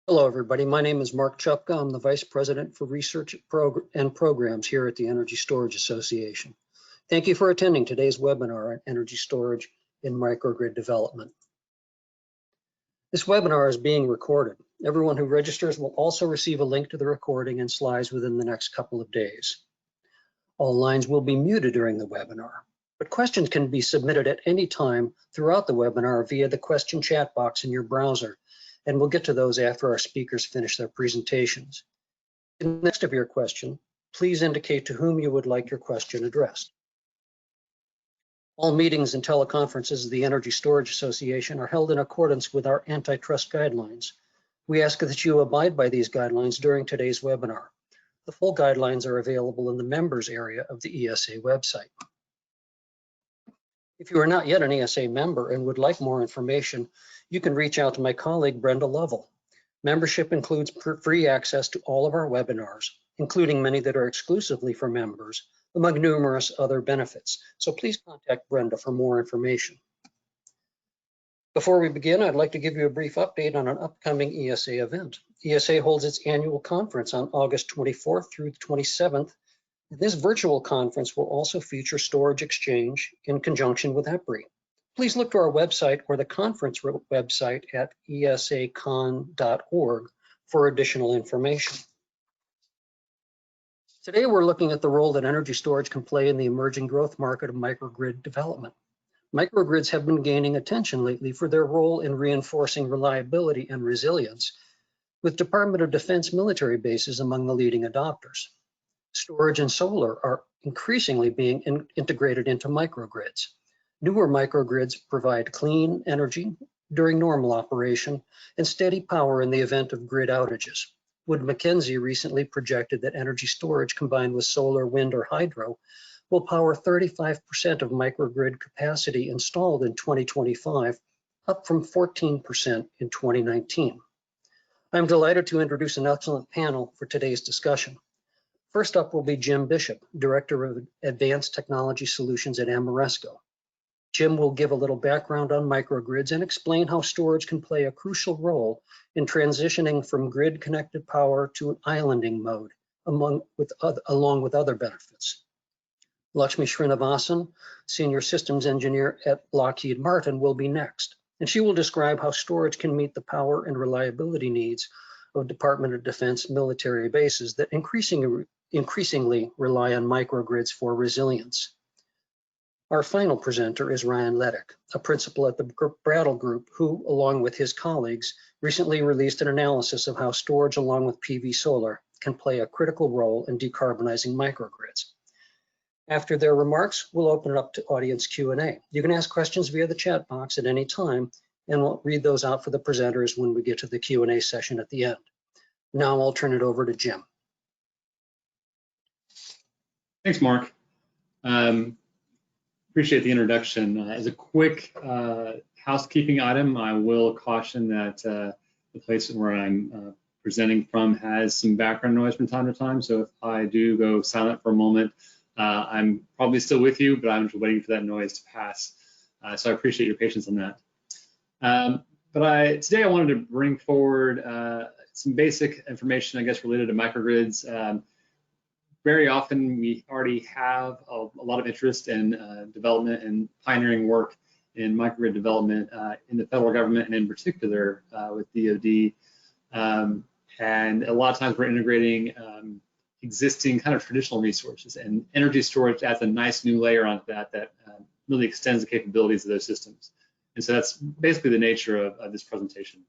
Hello, everybody. My name is Mark Chupka. I'm the Vice President for Research and Programs here at the Energy Storage Association. Thank you for attending today's webinar on energy storage in microgrid development. This webinar is being recorded. Everyone who registers will also receive a link to the recording and slides within the next couple of days. All lines will be muted during the webinar, but questions can be submitted at any time throughout the webinar via the question chat box in your browser, and we'll get to those after our speakers finish their presentations. In the next of your question, please indicate to whom you would like your question addressed. All meetings and teleconferences of the Energy Storage Association are held in accordance with our Antitrust Guidelines. We ask that you abide by these guidelines during today's webinar. The full guidelines are available in the members area of the ESA website. If you are not yet an ESA member and would like more information, you can reach out to my colleague, Brenda Lovell. Membership includes free access to all of our webinars, including many that are exclusively for members, among numerous other benefits. So please contact Brenda for more information. Before we begin, I'd like to give you a brief update on an upcoming ESA event. ESA holds its annual conference on August 24th through the 27th. This virtual conference will also feature Storage Exchange in conjunction with EPRI. Please look to our website or the conference website at esacon.org for additional information. Today, we're looking at the role that energy storage can play in the emerging growth market of microgrid development. Microgrids have been gaining attention lately for their role in reinforcing reliability and resilience, with Department of Defense military bases among the leading adopters. Storage and solar are increasingly being integrated into microgrids. Newer microgrids provide clean energy during normal operation and steady power in the event of grid outages. Mackenzie recently projected that energy storage combined with solar, wind, or hydro will power 35% of microgrid capacity installed in 2025, up from 14% in 2019. I'm delighted to introduce an excellent panel for today's discussion. First up will be Jim Bishop, Director of Advanced Technology Solutions at Ameresco. Jim will give a little background on microgrids and explain how storage can play a crucial role in transitioning from grid-connected power to an islanding mode, along with other benefits. Lakshmi Srinivasan, Senior Systems Engineer at Lockheed Martin, will be next, and she will describe how storage can meet the power and reliability needs of Department of Defense military bases that increasingly rely on microgrids for resilience. Our final presenter is Ryan Leddick, a principal at the Brattle Group, who, along with his colleagues, recently released an analysis of how storage along with PV solar can play a critical role in decarbonizing microgrids. After their remarks, we'll open it up to audience Q&A. You can ask questions via the chat box at any time, and we'll read those out for the presenters when we get to the Q&A session at the end. Now I'll turn it over to Jim. Thanks, Mark. Appreciate the introduction. As a quick housekeeping item, I will caution that the place where I'm presenting from has some background noise from time to time. So if I do go silent for a moment, I'm probably still with you, but I'm just waiting for that noise to pass. So I appreciate your patience on that. Today I wanted to bring forward some basic information, I guess, related to microgrids. Very often we already have a lot of interest in development and pioneering work in microgrid development in the federal government and in particular with DoD. And a lot of times we're integrating existing kind of traditional resources, and energy storage adds a nice new layer onto that really extends the capabilities of those systems. And so that's basically the nature of this presentation.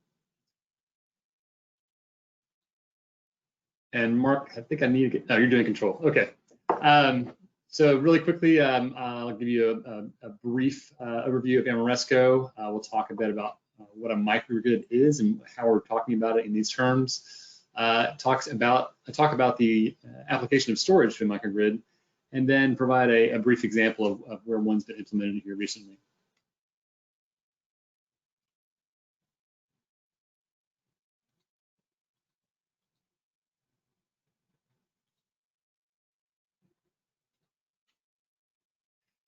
And Mark, I think I need to get, oh, you're doing control. Okay. So really quickly, I'll give you a brief overview of Ameresco. We'll talk a bit about what a microgrid is and how we're talking about it in these terms. Talk about the application of storage to a microgrid, and then provide a brief example of where one's been implemented here recently.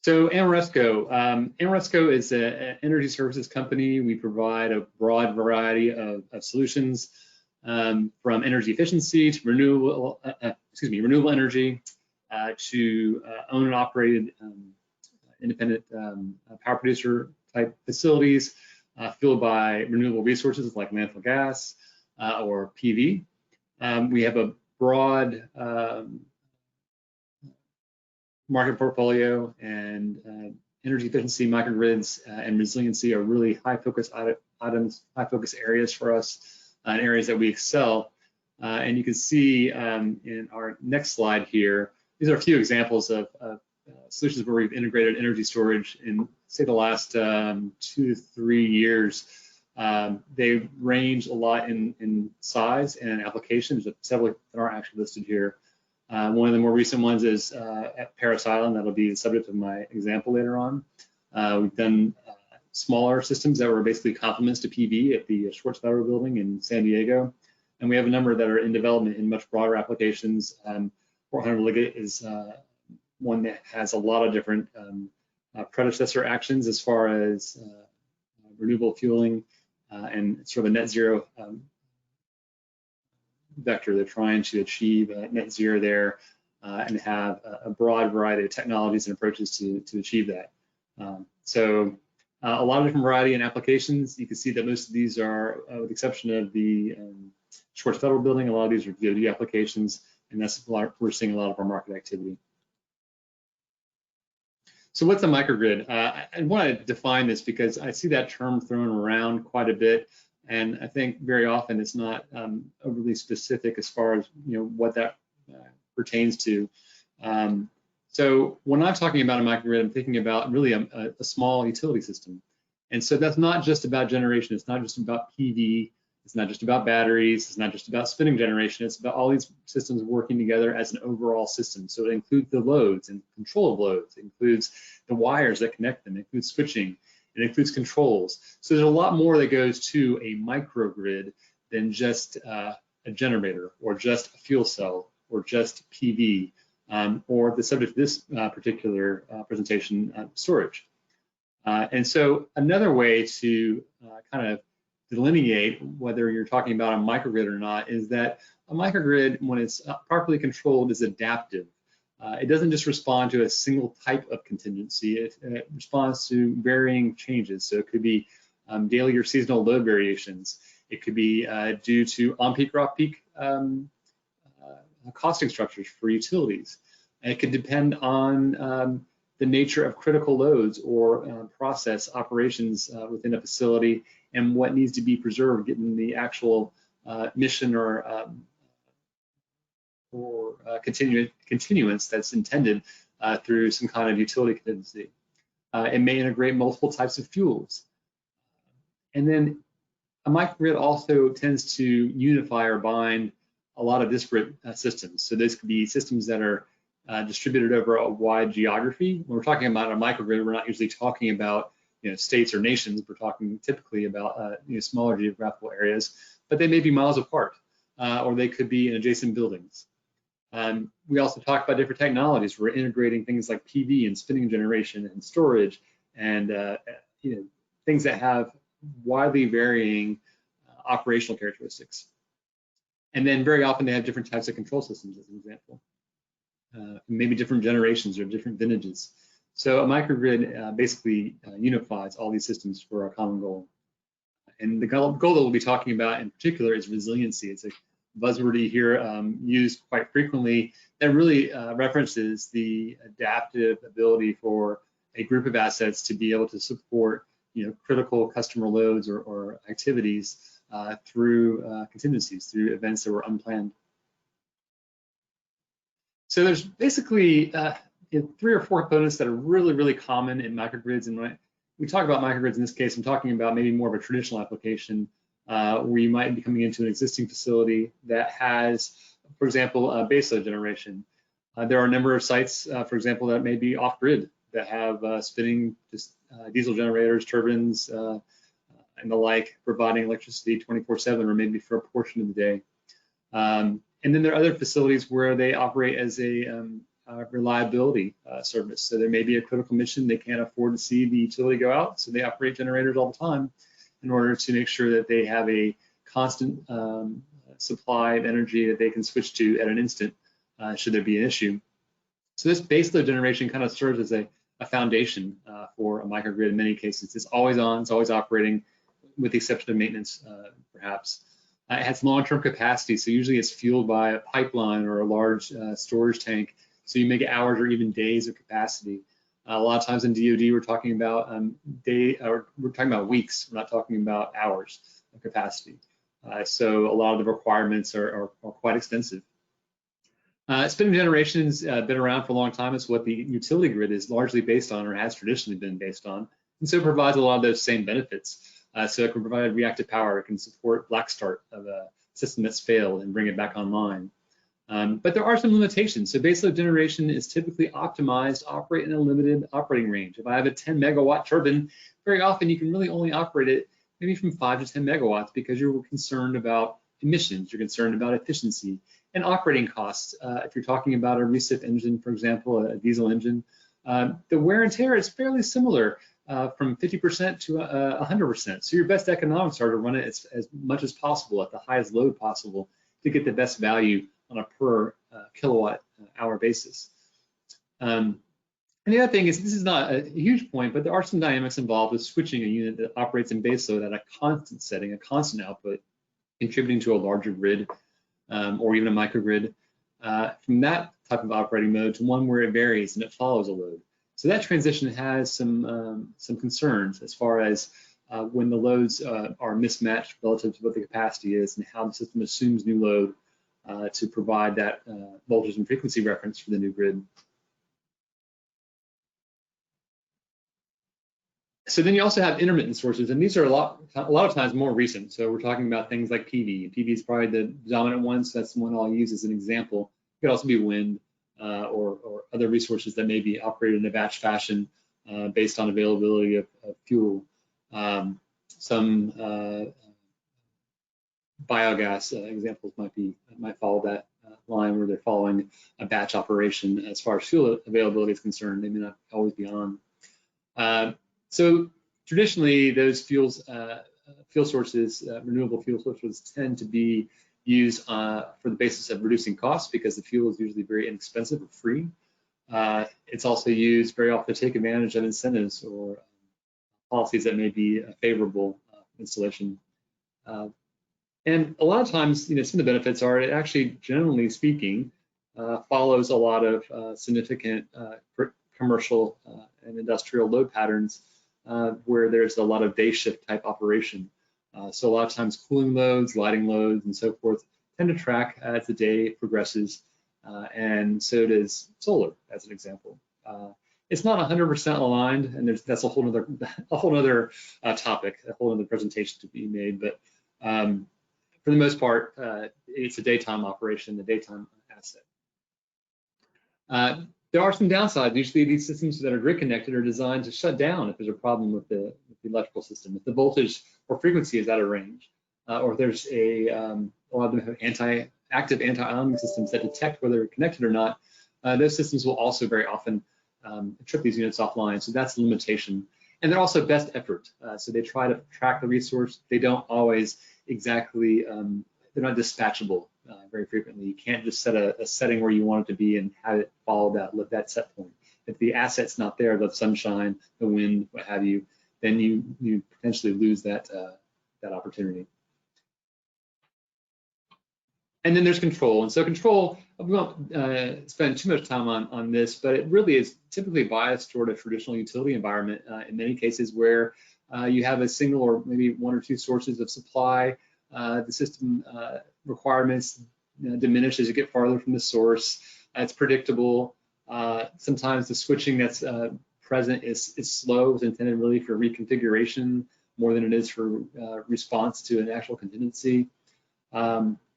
So Ameresco is an energy services company. We provide a broad variety of solutions from energy efficiency to renewable energy to owned and operated independent power producer type facilities fueled by renewable resources like natural gas or PV. We have a broad market portfolio, and energy efficiency, microgrids, and resiliency are really high focus items, high focus areas for us, and areas that we excel. And you can see in our next slide here, these are a few examples of solutions where we've integrated energy storage in, say, the last 2 to 3 years. They range a lot in size and applications. There's several that aren't actually listed here. One of the more recent ones is at Parris Island. That'll be the subject of my example later on. We've done smaller systems that were basically complements to PV at the Schwartz Federal Building in San Diego. And we have a number that are in development in much broader applications. 400 Ligget is one that has a lot of different predecessor actions as far as renewable fueling and sort of a net zero vector. They're trying to achieve net zero there and have a broad variety of technologies and approaches to achieve that. A lot of different variety in applications. You can see that most of these are, with the exception of the Schwartz Federal Building, a lot of these are DoD applications, and that's we're seeing a lot of our market activity. So what's a microgrid? I want to define this because I see that term thrown around quite a bit, and I think very often it's not overly specific as far as what that pertains to. So when I'm talking about a microgrid, I'm thinking about really a small utility system. And so that's not just about generation. It's not just about PV. It's not just about batteries. It's not just about spinning generation. It's about all these systems working together as an overall system. So it includes the loads and control of loads. It includes the wires that connect them. It includes switching. It includes controls. So there's a lot more that goes to a microgrid than just a generator or just a fuel cell or just PV. Or the subject of this particular presentation, storage. And so another way to kind of delineate whether you're talking about a microgrid or not is that a microgrid, when it's properly controlled, is adaptive. It doesn't just respond to a single type of contingency. It responds to varying changes. So it could be daily or seasonal load variations. It could be due to on-peak or off-peak costing structures for utilities. And it could depend on the nature of critical loads or process operations within a facility and what needs to be preserved given the actual mission or continuance that's intended through some kind of utility contingency. It may integrate multiple types of fuels. And then a microgrid also tends to unify or bind a lot of disparate systems. So those could be systems that are distributed over a wide geography. When we're talking about a microgrid, we're not usually talking about states or nations. We're talking typically about smaller geographical areas, but they may be miles apart, or they could be in adjacent buildings. We also talk about different technologies. We're integrating things like PV and spinning generation and storage, and things that have widely varying operational characteristics. And then very often they have different types of control systems, as an example. Maybe different generations or different vintages. So a microgrid basically unifies all these systems for a common goal. And the goal that we'll be talking about in particular is resiliency. It's a buzzword you hear used quite frequently that really references the adaptive ability for a group of assets to be able to support critical customer loads or activities through contingencies, through events that were unplanned. So there's basically 3 or 4 components that are really, really common in microgrids. And when we talk about microgrids in this case, I'm talking about maybe more of a traditional application where you might be coming into an existing facility that has, for example, baseload generation. There are a number of sites, for example, that may be off-grid that have spinning just diesel generators, turbines, and the like, providing electricity 24/7 or maybe for a portion of the day. And then there are other facilities where they operate as a reliability service. So there may be a critical mission. They can't afford to see the utility go out, so they operate generators all the time in order to make sure that they have a constant supply of energy that they can switch to at an instant should there be an issue. So this baseload generation kind of serves as a foundation for a microgrid in many cases. It's always on, it's always operating, with the exception of maintenance, perhaps. It has long-term capacity, so usually it's fueled by a pipeline or a large storage tank, so you may get hours or even days of capacity. A lot of times in DoD, we're talking about we're talking about weeks. We're not talking about hours of capacity. So a lot of the requirements are quite extensive. Spinning generation's been around for a long time. It's what the utility grid is largely based on, or has traditionally been based on, and so it provides a lot of those same benefits. So it can provide reactive power. It can support black start of a system that's failed and bring it back online. But there are some limitations. So baseload generation is typically optimized to operate in a limited operating range. If I have a 10 megawatt turbine, very often you can really only operate it maybe from 5 to 10 megawatts because you're concerned about emissions, you're concerned about efficiency and operating costs. If you're talking about a recip engine, for example, a diesel engine, the wear and tear is fairly similar. From 50% to 100%. So your best economics are to run it as much as possible at the highest load possible to get the best value on a per kilowatt hour basis. And the other thing is, this is not a huge point, but there are some dynamics involved with switching a unit that operates in baseload at a constant setting, a constant output, contributing to a larger grid or even a microgrid, from that type of operating mode to one where it varies and it follows a load. So that transition has some concerns as far as when the loads are mismatched relative to what the capacity is and how the system assumes new load to provide that voltage and frequency reference for the new grid. So then you also have intermittent sources, and these are a lot of times more recent. So we're talking about things like PV. PV is probably the dominant one, so that's the one I'll use as an example. It could also be wind. Or other resources that may be operated in a batch fashion based on availability of fuel. Some biogas examples might follow that line where they're following a batch operation as far as fuel availability is concerned. They may not always be on. So traditionally, those fuel sources, renewable fuel sources, tend to be used for the basis of reducing costs because the fuel is usually very inexpensive or free. It's also used very often to take advantage of incentives or policies that may be a favorable installation. And a lot of times, some of the benefits are it actually, generally speaking, follows a lot of significant commercial and industrial load patterns where there's a lot of day shift type operation. So a lot of times cooling loads, lighting loads, and so forth tend to track as the day progresses, and so does solar, as an example. It's not 100% aligned, and that's a whole other topic, a whole other presentation to be made. But for the most part, it's a daytime operation, a daytime asset. There are some downsides. Usually these systems that are grid connected are designed to shut down if there's a problem with the electrical system. If the voltage or frequency is out of range, or if there's a lot of them have active anti-islanding systems that detect whether they're connected or not, those systems will also very often trip these units offline. So that's a limitation. And they're also best effort. So they try to track the resource. They don't always exactly, they're not dispatchable very frequently. You can't just set a setting where you want it to be and have it follow that set point. If the asset's not there, the sunshine, the wind, what have you, then you potentially lose that opportunity. And then there's control. And so control, we won't spend too much time on this, but it really is typically biased toward a traditional utility environment in many cases where you have a single or maybe one or two sources of supply. The system requirements diminish as you get farther from the source. It's predictable. Sometimes the switching that's present is slow. It's intended really for reconfiguration more than it is for response to an actual contingency.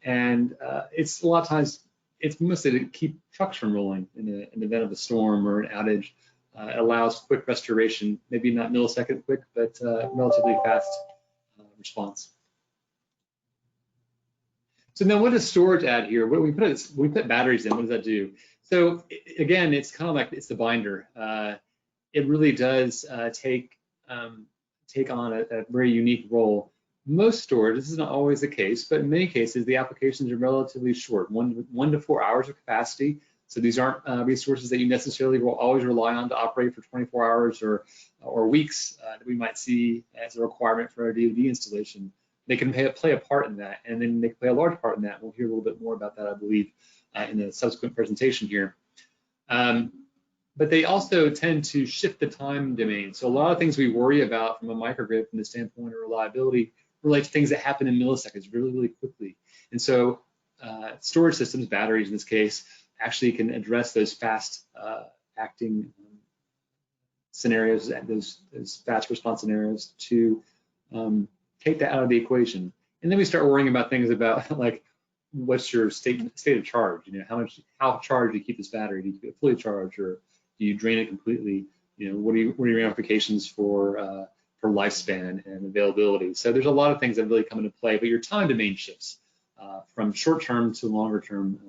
And it's a lot of times, it's mostly to keep trucks from rolling in the event of a storm or an outage. It allows quick restoration, maybe not millisecond quick, but relatively fast response. So now what does storage add here? What we put batteries in, what does that do? So again, it's kind of like it's the binder. It really does take on a very unique role. most storage, this is not always the case, but in many cases, the applications are relatively short, 1 to 4 hours of capacity. So these aren't resources that you necessarily will always rely on to operate for 24 hours or weeks that we might see as a requirement for a DoD installation. They can play a part in that, and then they can play a large part in that. We'll hear a little bit more about that, I believe, in the subsequent presentation here. But they also tend to shift the time domain. So a lot of things we worry about from a microgrid from the standpoint of reliability relate to things that happen in milliseconds really, really quickly. And so storage systems, batteries in this case, actually can address those fast acting scenarios, those fast response scenarios to take that out of the equation. And then we start worrying about things about like, what's your state of charge? You know, how charged do you keep this battery? Do you keep it fully charged, or do you drain it completely? You know, what are your ramifications for lifespan and availability? So there's a lot of things that really come into play, but your time domain shifts from short-term to longer-term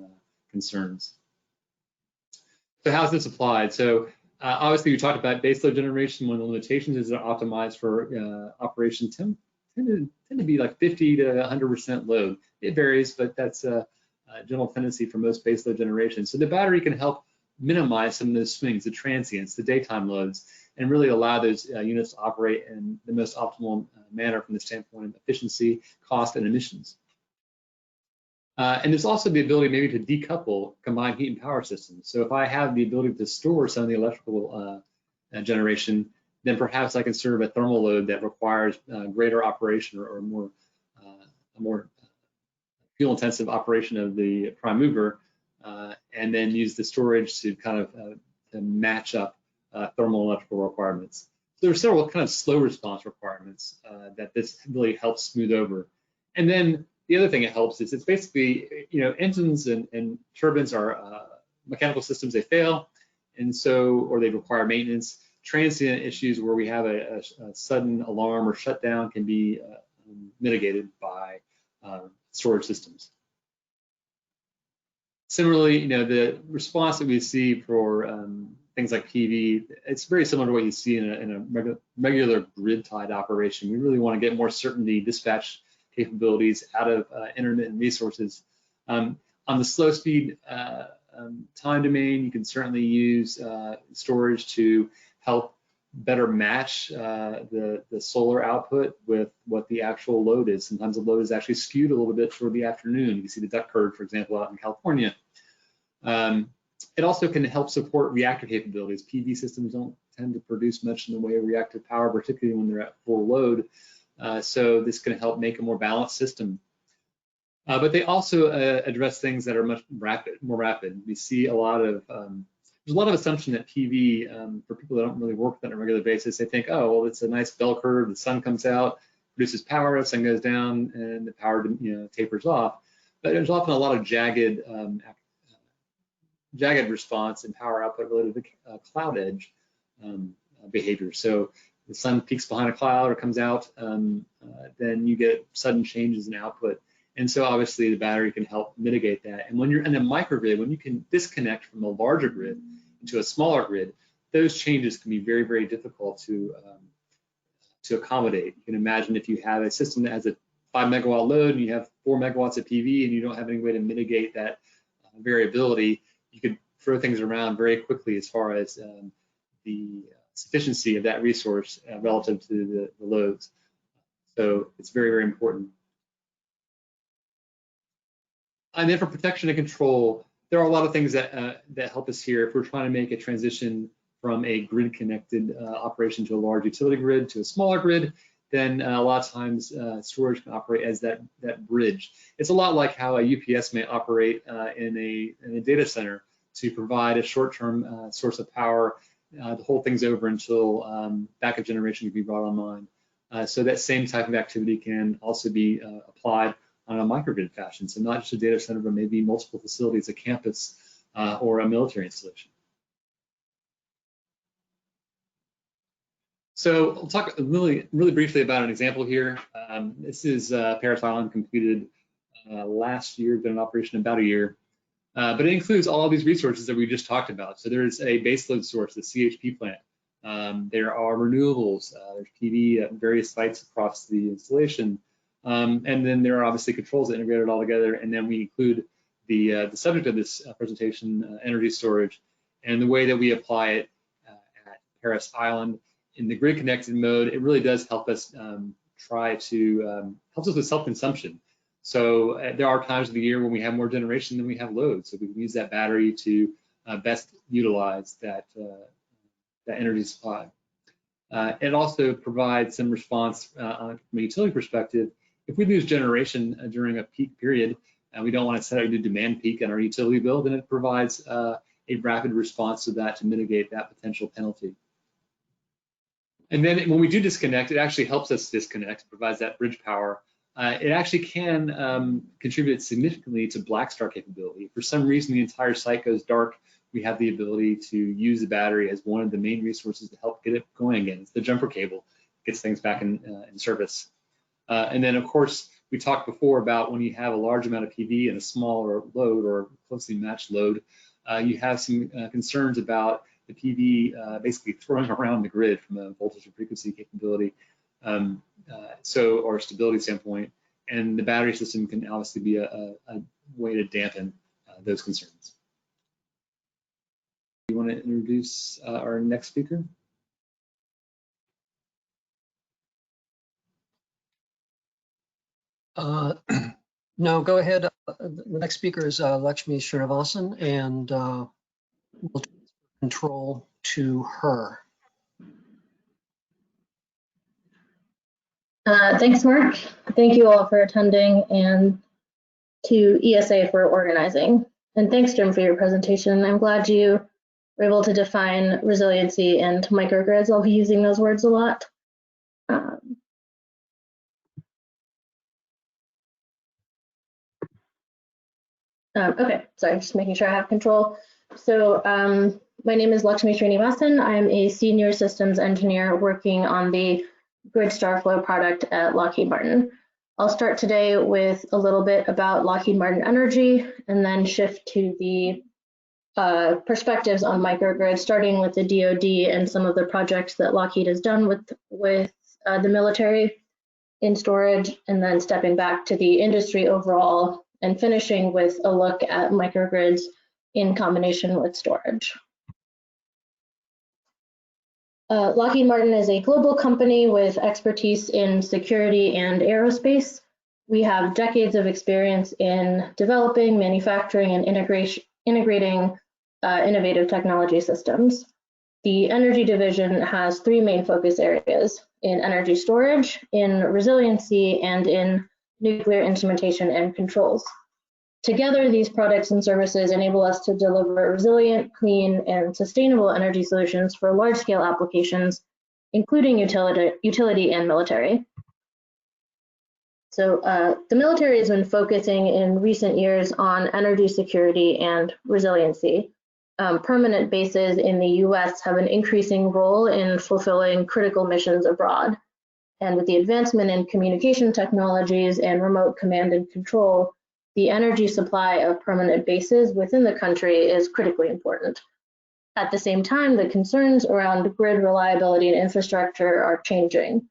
concerns. So how's this applied? So obviously we talked about baseload generation. One of the limitations is they're optimized for operation tend to be like 50 to 100% load. It varies, but that's a general tendency for most baseload generation. So the battery can help minimize some of those swings, the transients, the daytime loads, and really allow those units to operate in the most optimal manner from the standpoint of efficiency, cost, and emissions. And there's also the ability maybe to decouple combined heat and power systems. So if I have the ability to store some of the electrical generation, then perhaps I can serve a thermal load that requires greater operation or a more fuel-intensive operation of the prime mover, and then use the storage to kind of to match up thermal electrical requirements. So there are several kind of slow response requirements that this really helps smooth over. And then the other thing it helps is it's basically, you know, engines and turbines are mechanical systems, they fail, and so, or they require maintenance. Transient issues where we have a sudden alarm or shutdown can be mitigated by storage systems. Similarly, you know, the response that we see for things like PV, it's very similar to what you see in a regular grid-tied operation. We really want to get more certainty, dispatch capabilities out of intermittent resources. On the slow speed time domain, you can certainly use storage to help better match the solar output with what the actual load is. Sometimes the load is actually skewed a little bit toward the afternoon. You can see the duck curve, for example, out in California. It also can help support reactor capabilities. PV systems don't tend to produce much in the way of reactive power, particularly when they're at full load. So this can help make a more balanced system. But they also address things that are much more rapid. We see a lot of there's a lot of assumption that PV, for people that don't really work with that on a regular basis, they think, oh, well, it's a nice bell curve. The sun comes out, produces power, the sun goes down, and the power, you know, tapers off. But there's often a lot of jagged response and power output related to cloud edge behavior. So the sun peaks behind a cloud or comes out, then you get sudden changes in output. And so obviously the battery can help mitigate that. And when you're in a microgrid, when you can disconnect from a larger grid into a smaller grid, those changes can be very, very difficult to accommodate. You can imagine if you have a system that has a 5 megawatt load and you have 4 megawatts of PV and you don't have any way to mitigate that variability, you could throw things around very quickly as far as the sufficiency of that resource relative to the loads. So it's very, very important. And then for protection and control, there are a lot of things that help us here. If we're trying to make a transition from a grid-connected operation to a large utility grid to a smaller grid, then a lot of times storage can operate as that bridge. It's a lot like how a UPS may operate in a data center to provide a short-term source of power to hold things over until backup generation can be brought online. So that same type of activity can also be applied on a microgrid fashion. So not just a data center, but maybe multiple facilities, a campus, or a military installation. So I'll talk really briefly about an example here. This is Parris Island, completed last year, been in operation about a year. But it includes all of these resources that we just talked about. So there's a baseload source, the CHP plant. There are renewables, there's PV at various sites across the installation. And then there are obviously controls that integrate it all together. And then we include the subject of this presentation, energy storage, and the way that we apply it at Parris Island in the grid connected mode. It really does help us helps us with self-consumption. So there are times of the year when we have more generation than we have load. So we can use that battery to best utilize that energy supply. It also provides some response from a utility perspective. If we lose generation during a peak period, and we don't want to set a new demand peak on our utility bill, then it provides a rapid response to that to mitigate that potential penalty. And then when we do disconnect, it actually helps us disconnect, provides that bridge power. It actually can contribute significantly to black start capability. If for some reason the entire site goes dark, we have the ability to use the battery as one of the main resources to help get it going again. It's the jumper cable, gets things back in service. And then of course, we talked before about when you have a large amount of PV and a smaller load or closely matched load, you have some concerns about the PV basically throwing around the grid from a voltage and frequency capability, or stability standpoint. And the battery system can obviously be a way to dampen those concerns. You want to introduce our next speaker? No, go ahead. The next speaker is Lakshmi Srinivasan, and we'll transfer control to her. Thanks, Mark. Thank you all for attending, and to ESA for organizing. And thanks, Jim, for your presentation. I'm glad you were able to define resiliency and microgrids. I'll be using those words a lot. Okay, sorry, just making sure I have control. So my name is Lakshmi Srinivasan. I'm a senior systems engineer working on the Grid Flow product at Lockheed Martin. I'll start today with a little bit about Lockheed Martin Energy and then shift to the perspectives on microgrids, starting with the DoD and some of the projects that Lockheed has done with the military in storage, and then stepping back to the industry overall and finishing with a look at microgrids in combination with storage. Lockheed Martin is a global company with expertise in security and aerospace. We have decades of experience in developing, manufacturing, and integrating innovative technology systems. The energy division has three main focus areas: in energy storage, in resiliency, and in nuclear instrumentation and controls. Together, these products and services enable us to deliver resilient, clean, and sustainable energy solutions for large-scale applications, including utility and military. So the military has been focusing in recent years on energy security and resiliency. Permanent bases in the US have an increasing role in fulfilling critical missions abroad. And with the advancement in communication technologies and remote command and control, the energy supply of permanent bases within the country is critically important. At the same time, the concerns around grid reliability and infrastructure are changing.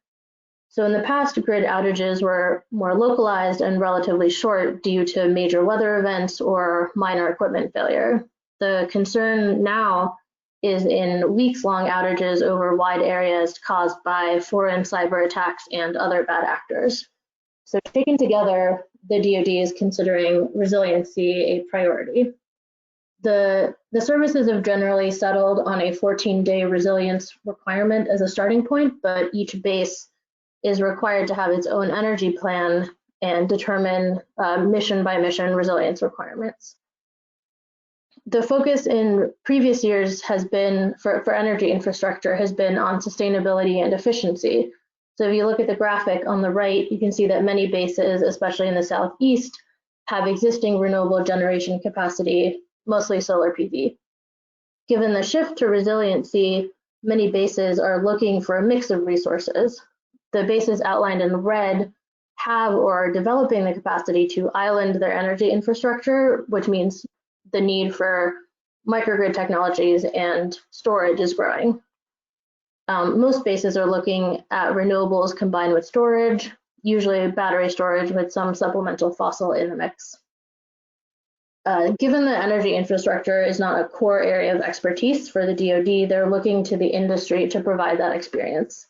So in the past, grid outages were more localized and relatively short due to major weather events or minor equipment failure. The concern now is in weeks-long outages over wide areas caused by foreign cyber attacks and other bad actors. So taken together, the DoD is considering resiliency a priority. The services have generally settled on a 14-day resilience requirement as a starting point, but each base is required to have its own energy plan and determine mission by mission resilience requirements. The focus in previous years has been, for energy infrastructure, has been on sustainability and efficiency. So if you look at the graphic on the right, you can see that many bases, especially in the Southeast, have existing renewable generation capacity, mostly solar PV. Given the shift to resiliency, many bases are looking for a mix of resources. The bases outlined in red have or are developing the capacity to island their energy infrastructure, which means the need for microgrid technologies and storage is growing. Most bases are looking at renewables combined with storage, usually battery storage with some supplemental fossil in the mix. Given the energy infrastructure is not a core area of expertise for the DoD, they're looking to the industry to provide that experience.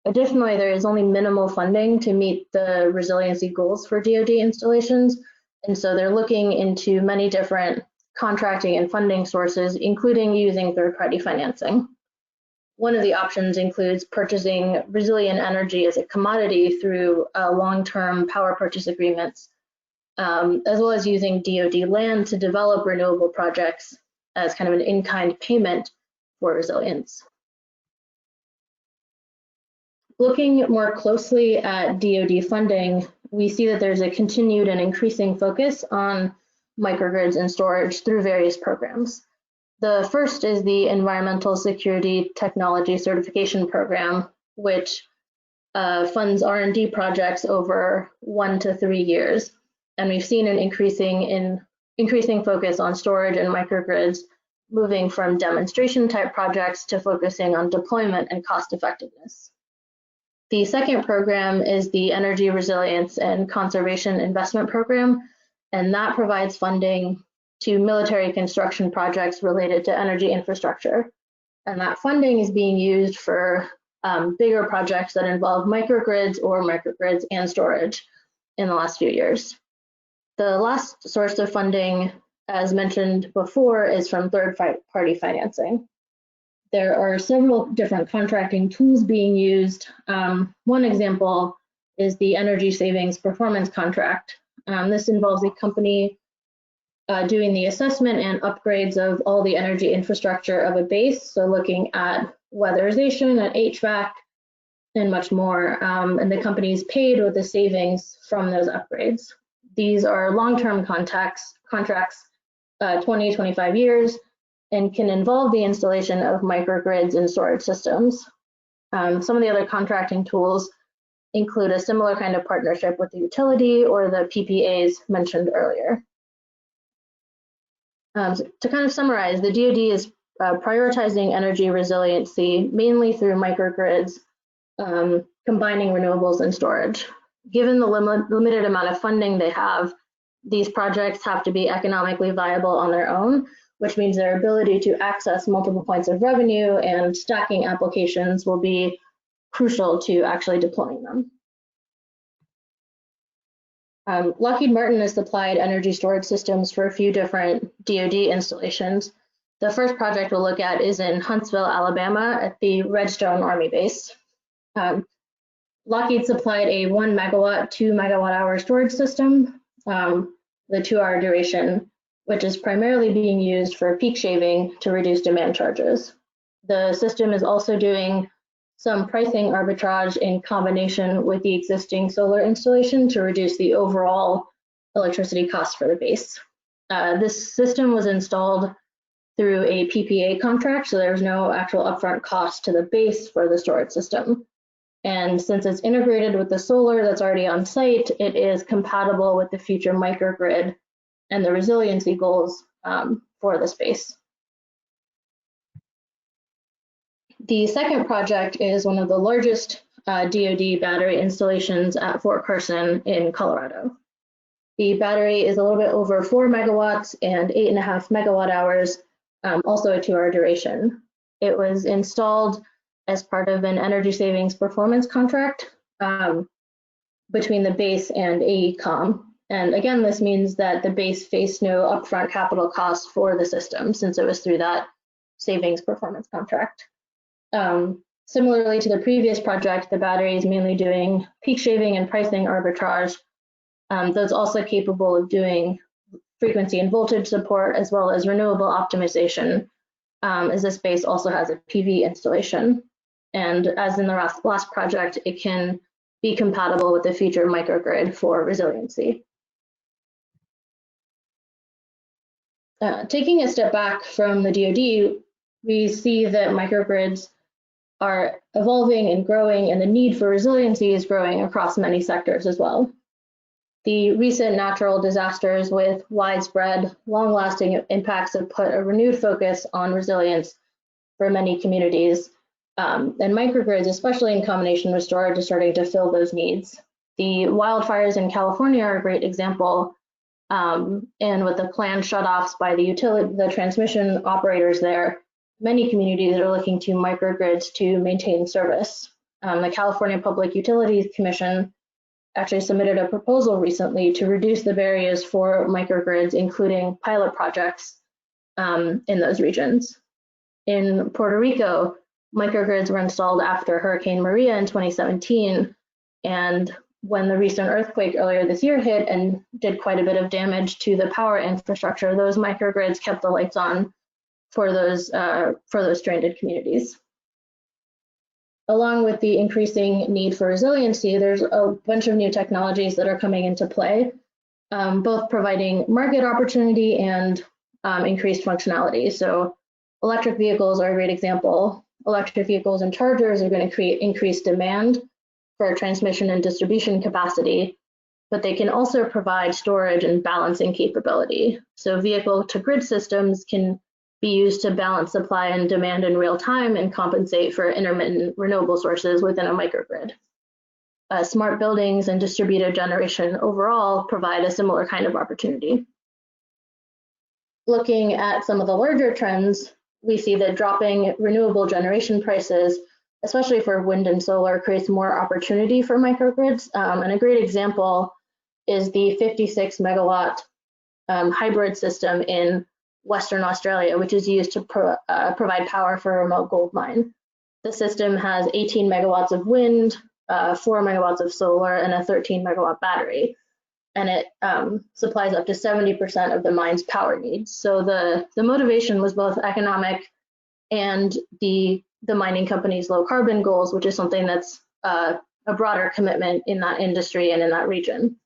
Additionally, there is only minimal funding to meet the resiliency goals for DoD installations, and so they're looking into many different contracting and funding sources, including using third-party financing. One of the options includes purchasing resilient energy as a commodity through long-term power purchase agreements, as well as using DoD land to develop renewable projects as kind of an in-kind payment for resilience. Looking more closely at DoD funding, we see that there's a continued and increasing focus on microgrids and storage through various programs. The first is the Environmental Security Technology Certification Program, which funds R&D projects over 1 to 3 years. And we've seen an increasing focus on storage and microgrids, moving from demonstration type projects to focusing on deployment and cost effectiveness. The second program is the Energy Resilience and Conservation Investment Program, and that provides funding to military construction projects related to energy infrastructure. And that funding is being used for bigger projects that involve microgrids or microgrids and storage in the last few years. The last source of funding, as mentioned before, is from third-party financing. There are several different contracting tools being used. One example is the Energy Savings Performance Contract. This involves a company doing the assessment and upgrades of all the energy infrastructure of a base, so looking at weatherization, at HVAC, and much more. And the company is paid with the savings from those upgrades. These are long-term contracts, 20, 25 years, and can involve the installation of microgrids and storage systems. Some of the other contracting tools include a similar kind of partnership with the utility or the PPAs mentioned earlier. To kind of summarize, the DoD is prioritizing energy resiliency mainly through microgrids, combining renewables and storage. Given the limited amount of funding they have, these projects have to be economically viable on their own, which means their ability to access multiple points of revenue and stacking applications will be crucial to actually deploying them. Lockheed Martin has supplied energy storage systems for a few different DoD installations. The first project we'll look at is in Huntsville, Alabama at the Redstone Army Base. Lockheed supplied a 1 megawatt, 2 megawatt hour storage system, the 2-hour duration, which is primarily being used for peak shaving to reduce demand charges. The system is also doing some pricing arbitrage in combination with the existing solar installation to reduce the overall electricity cost for the base. This system was installed through a PPA contract, so there was no actual upfront cost to the base for the storage system. And since it's integrated with the solar that's already on site, it is compatible with the future microgrid and the resiliency goals for the space. The second project is one of the largest DoD battery installations at Fort Carson in Colorado. The battery is a little bit over 4 megawatts and 8.5 megawatt hours, also a 2-hour duration. It was installed as part of an energy savings performance contract between the base and AECOM. And again, this means that the base faced no upfront capital costs for the system since it was through that savings performance contract. Similarly to the previous project, the battery is mainly doing peak shaving and pricing arbitrage, though it's also capable of doing frequency and voltage support as well as renewable optimization, as this base also has a PV installation. And as in the last project, it can be compatible with the future microgrid for resiliency. Taking a step back from the DoD, we see that microgrids are evolving and growing, and the need for resiliency is growing across many sectors as well. The recent natural disasters with widespread, long-lasting impacts have put a renewed focus on resilience for many communities, and microgrids, especially in combination with storage, are starting to fill those needs. The wildfires in California are a great example. And with the planned shutoffs by the transmission operators there, many communities are looking to microgrids to maintain service. The California Public Utilities Commission actually submitted a proposal recently to reduce the barriers for microgrids, including pilot projects in those regions. In Puerto Rico, microgrids were installed after Hurricane Maria in 2017, and when the recent earthquake earlier this year hit and did quite a bit of damage to the power infrastructure, those microgrids kept the lights on for those stranded communities. Along with the increasing need for resiliency, there's a bunch of new technologies that are coming into play, both providing market opportunity and increased functionality. So electric vehicles are a great example. Electric vehicles and chargers are going to create increased demand for transmission and distribution capacity, but they can also provide storage and balancing capability. So vehicle to grid systems can be used to balance supply and demand in real time and compensate for intermittent renewable sources within a microgrid. Smart buildings and distributed generation overall provide a similar kind of opportunity. Looking at some of the larger trends, we see that dropping renewable generation prices, especially for wind and solar, creates more opportunity for microgrids. And a great example is the 56 megawatt hybrid system in Western Australia, which is used to provide power for a remote gold mine. The system has 18 megawatts of wind, 4 megawatts of solar, and a 13 megawatt battery. And it supplies up to 70% of the mine's power needs. So the motivation was both economic and the mining company's low carbon goals, which is something that's a broader commitment in that industry and in that region.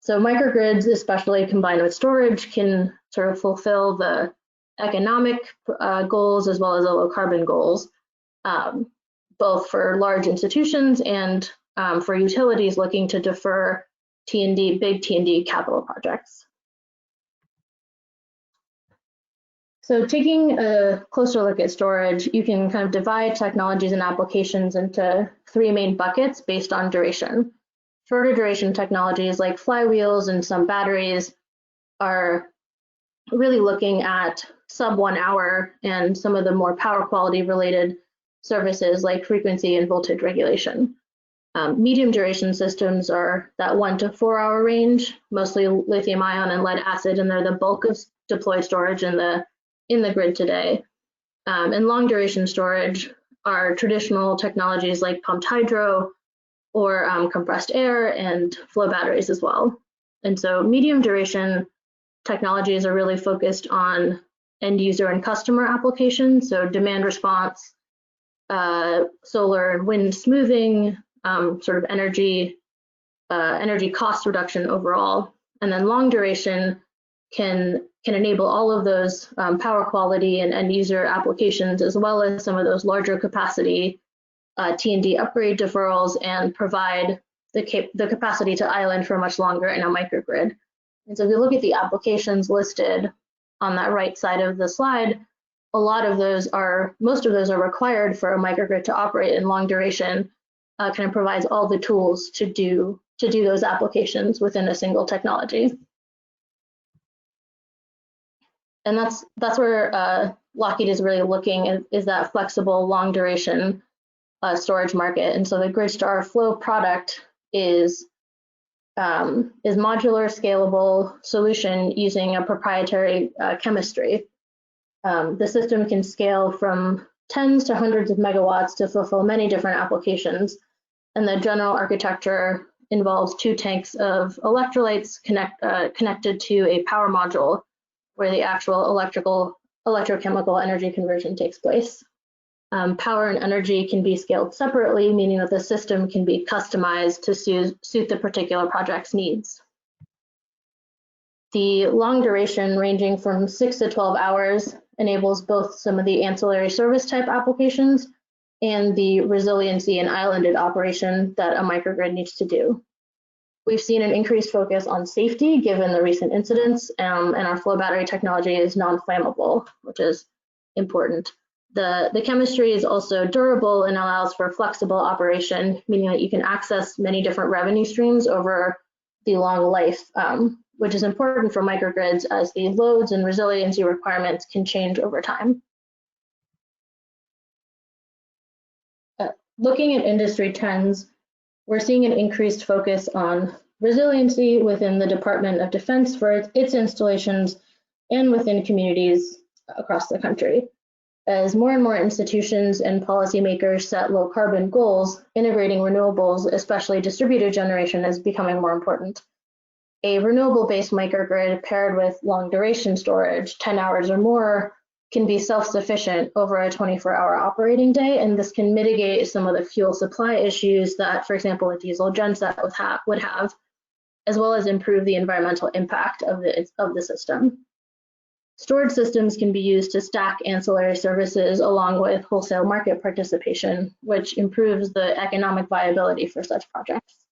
So microgrids, especially combined with storage, can sort of fulfill the economic goals as well as the low carbon goals, both for large institutions and for utilities looking to defer big T&D capital projects. So taking a closer look at storage, you can kind of divide technologies and applications into three main buckets based on duration. Shorter duration technologies like flywheels and some batteries are really looking at sub 1 hour and some of the more power quality related services like frequency and voltage regulation. Medium duration systems are that 1 to 4 hour range, mostly lithium ion and lead acid, and they're the bulk of deployed storage in the grid today. And long duration storage are traditional technologies like pumped hydro or compressed air and flow batteries as well. And so medium duration technologies are really focused on end user and customer applications, so demand response, solar and wind smoothing, sort of energy cost reduction overall. And then long duration can enable all of those power quality and end user applications, as well as some of those larger capacity T&D upgrade deferrals, and provide the capacity to island for much longer in a microgrid. And so if you look at the applications listed on that right side of the slide, most of those are required for a microgrid to operate in long duration. Kind of provides all the tools to do those applications within a single technology. And that's where Lockheed is really looking, is that flexible long duration storage market. And so the GridStar Flow product is modular, scalable solution using a proprietary chemistry. The system can scale from tens to hundreds of megawatts to fulfill many different applications. And the general architecture involves 2 tanks of electrolytes connected to a power module where the actual electrochemical energy conversion takes place. Power and energy can be scaled separately, meaning that the system can be customized to suit the particular project's needs. The long duration, ranging from 6 to 12 hours, enables both some of the ancillary service type applications and the resiliency and islanded operation that a microgrid needs to do. We've seen an increased focus on safety given the recent incidents, and our flow battery technology is non-flammable, which is important. The chemistry is also durable and allows for flexible operation, meaning that you can access many different revenue streams over the long life, which is important for microgrids as the loads and resiliency requirements can change over time. Looking at industry trends, we're seeing an increased focus on resiliency within the Department of Defense for its installations and within communities across the country. As more and more institutions and policymakers set low carbon goals, integrating renewables, especially distributed generation, is becoming more important. A renewable-based microgrid paired with long duration storage, 10 hours or more, can be self-sufficient over a 24-hour operating day, and this can mitigate some of the fuel supply issues that, for example, a diesel genset would have, as well as improve the environmental impact of the system. Storage systems can be used to stack ancillary services along with wholesale market participation, which improves the economic viability for such projects.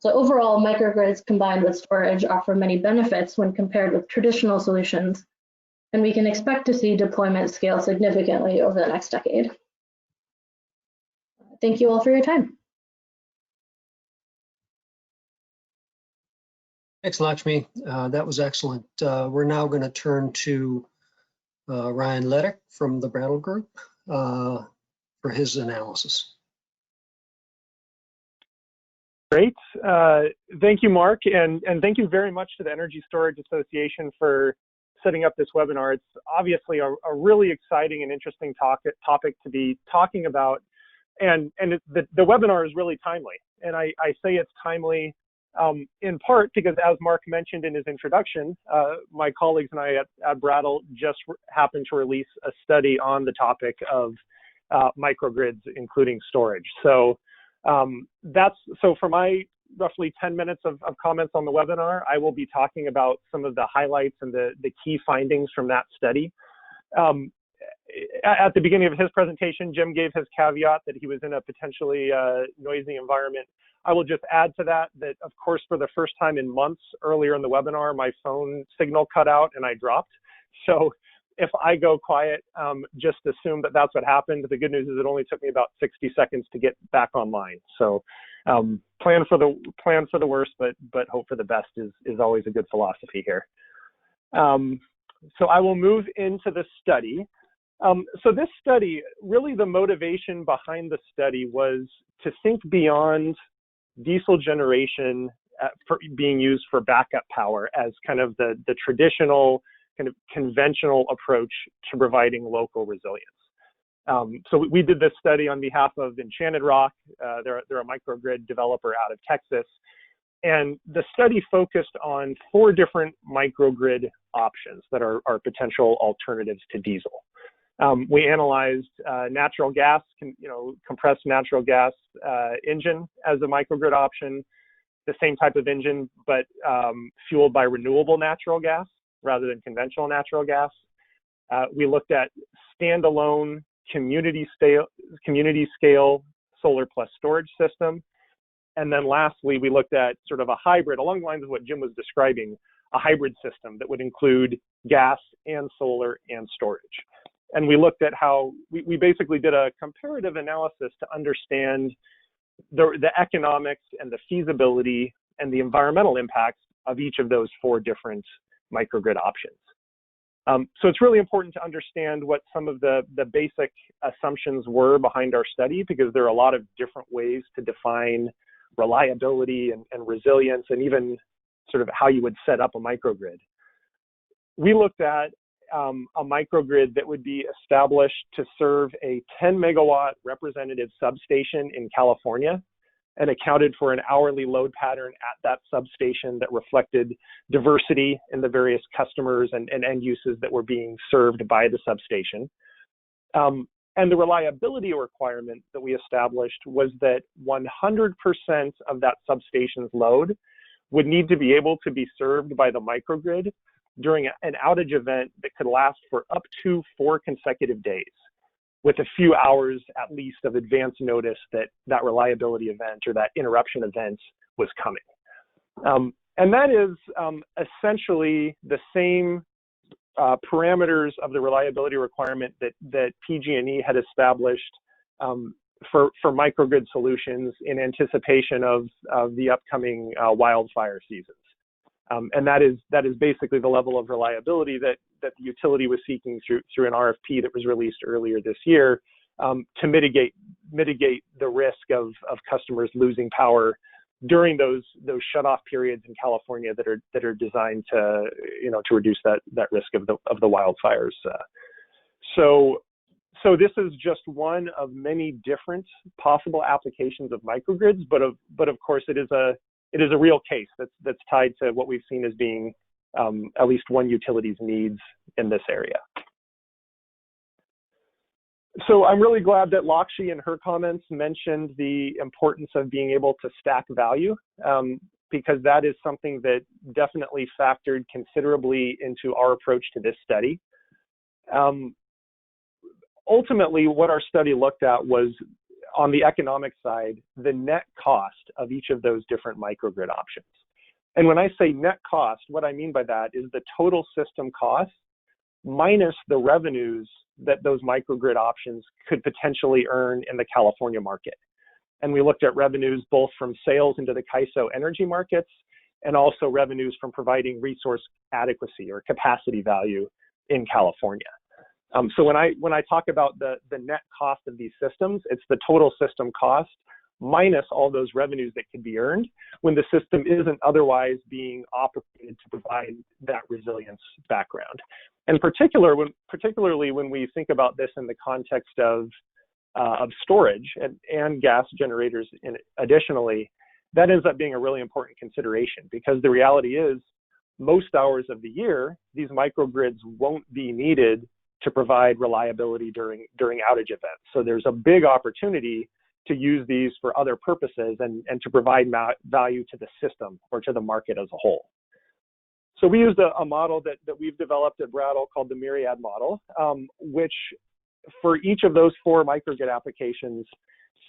So overall, microgrids combined with storage offer many benefits when compared with traditional solutions, and we can expect to see deployment scale significantly over the next decade. Thank you all for your time. Thanks, Lakshmi. That was excellent. We're now going to turn to Ryan Leddick from the Brattle Group for his analysis. Great. Thank you, Mark, and thank you very much to the Energy Storage Association for setting up this webinar. It's obviously a really exciting and interesting topic to be talking about, and the webinar is really timely. And I say it's timely in part because, as Mark mentioned in his introduction, my colleagues and I at Brattle just happened to release a study on the topic of microgrids, including storage. So so for my roughly 10 minutes of comments on the webinar, I will be talking about some of the highlights and the key findings from that study. At the beginning of his presentation, Jim gave his caveat that he was in a potentially noisy environment. I will just add to that, of course, for the first time in months earlier in the webinar, my phone signal cut out and I dropped. So if I go quiet, just assume that that's what happened. The good news is it only took me about 60 seconds to get back online. So plan for the worst, but hope for the best is always a good philosophy here. So I will move into the study. So this study, really the motivation behind the study was to think beyond diesel generation for being used for backup power as kind of the traditional kind of conventional approach to providing local resilience. So we did this study on behalf of Enchanted Rock. They're a microgrid developer out of Texas. And the study focused on 4 different microgrid options that are potential alternatives to diesel. We analyzed natural gas, compressed natural gas engine as a microgrid option, the same type of engine, but fueled by renewable natural gas rather than conventional natural gas. We looked at standalone community scale solar plus storage system. And then lastly, we looked at sort of a hybrid, along the lines of what Jim was describing, a hybrid system that would include gas and solar and storage. And we looked at how we basically did a comparative analysis to understand the economics and the feasibility and the environmental impacts of each of those 4 different microgrid options. So it's really important to understand what some of the basic assumptions were behind our study, because there are a lot of different ways to define reliability and resilience, and even sort of how you would set up a microgrid. We looked at a microgrid that would be established to serve a 10 megawatt representative substation in California, and accounted for an hourly load pattern at that substation that reflected diversity in the various customers and end uses that were being served by the substation. And the reliability requirement that we established was that 100% of that substation's load would need to be able to be served by the microgrid during an outage event that could last for up to 4 consecutive days, with a few hours at least of advance notice that that reliability event or that interruption event was coming. And that is essentially the same parameters of the reliability requirement that PG&E had established for microgrid solutions in anticipation of the upcoming wildfire seasons. And that is basically the level of reliability that the utility was seeking through an RFP that was released earlier this year to mitigate the risk of customers losing power during those shutoff periods in California that are designed to reduce that risk of the wildfires. So this is just one of many different possible applications of microgrids, but of course it is a real case that's tied to what we've seen as being at least one utility's needs in this area. So I'm really glad that Lakshmi in her comments mentioned the importance of being able to stack value, because that is something that definitely factored considerably into our approach to this study. Ultimately, what our study looked at was, on the economic side, the net cost of each of those different microgrid options. And when I say net cost, what I mean by that is the total system cost minus the revenues that those microgrid options could potentially earn in the California market. And we looked at revenues both from sales into the CAISO energy markets and also revenues from providing resource adequacy or capacity value in California. So when I talk about the net cost of these systems, it's the total system cost minus all those revenues that could be earned when the system isn't otherwise being operated to provide that resilience background. And particularly when we think about this in the context of storage and gas generators additionally, that ends up being a really important consideration, because the reality is most hours of the year, these microgrids won't be needed to provide reliability during outage events. So there's a big opportunity to use these for other purposes and to provide value to the system or to the market as a whole. So we used a model that we've developed at Brattle called the Myriad model, which for each of those 4 microgrid applications,